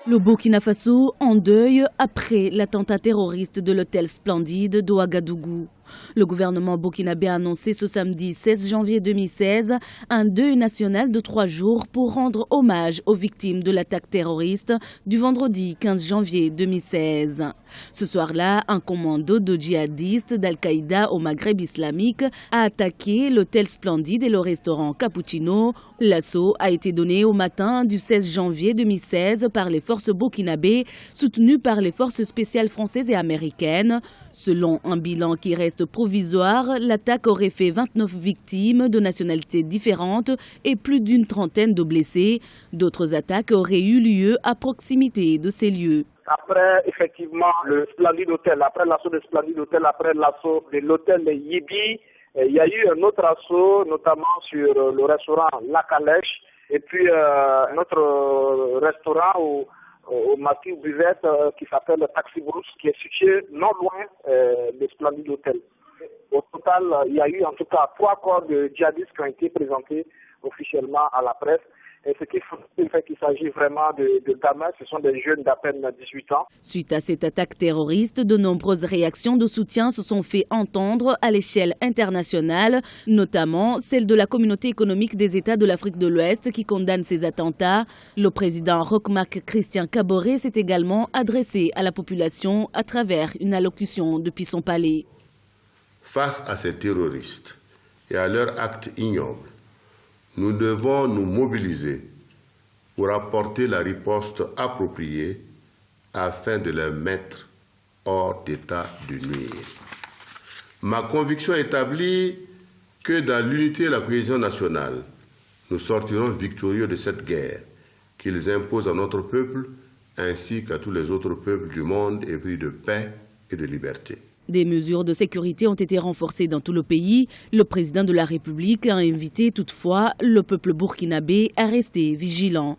Le Burkina Faso en deuil après l'attentat terroriste de l'hôtel Splendide d'Ouagadougou. Le gouvernement burkinabé a annoncé ce samedi 16 janvier 2016 un deuil national de 3 jours pour rendre hommage aux victimes de l'attaque terroriste du vendredi 15 janvier 2016. Ce soir-là, un commando de djihadistes d'Al-Qaïda au Maghreb islamique a attaqué l'hôtel Splendide et le restaurant Cappuccino. L'assaut a été donné au matin du 16 janvier 2016 par les forces burkinabées soutenues par les forces spéciales françaises et américaines. Selon un bilan qui reste provisoire, l'attaque aurait fait 29 victimes de nationalités différentes et plus d'une trentaine de blessés. D'autres attaques auraient eu lieu à proximité de ces lieux. Après, effectivement, le Splendide Hotel, après l'assaut de Splendide Hotel, après l'assaut de l'hôtel Yibi, il y a eu un autre assaut, notamment sur le restaurant La Calèche, et puis un autre restaurant au massif Buvette qui s'appelle Taxi Brousse, qui est situé non loin de Splendide Hotel. Au total, il y a eu en tout cas 3 corps de djihadistes qui ont été présentés officiellement à la presse. Et ce qui fait qu'il s'agit vraiment de gamins, ce sont des jeunes d'à peine 18 ans. Suite à cette attaque terroriste, de nombreuses réactions de soutien se sont fait entendre à l'échelle internationale, notamment celle de la communauté économique des États de l'Afrique de l'Ouest qui condamne ces attentats. Le président Roch-Marc Christian Kaboré s'est également adressé à la population à travers une allocution depuis son palais. Face à ces terroristes et à leurs actes ignobles, nous devons nous mobiliser pour apporter la riposte appropriée afin de les mettre hors d'état de nuire. Ma conviction établie que dans l'unité et la cohésion nationale, nous sortirons victorieux de cette guerre qu'ils imposent à notre peuple ainsi qu'à tous les autres peuples du monde épris de paix et de liberté. Des mesures de sécurité ont été renforcées dans tout le pays. Le président de la République a invité toutefois le peuple burkinabé à rester vigilant.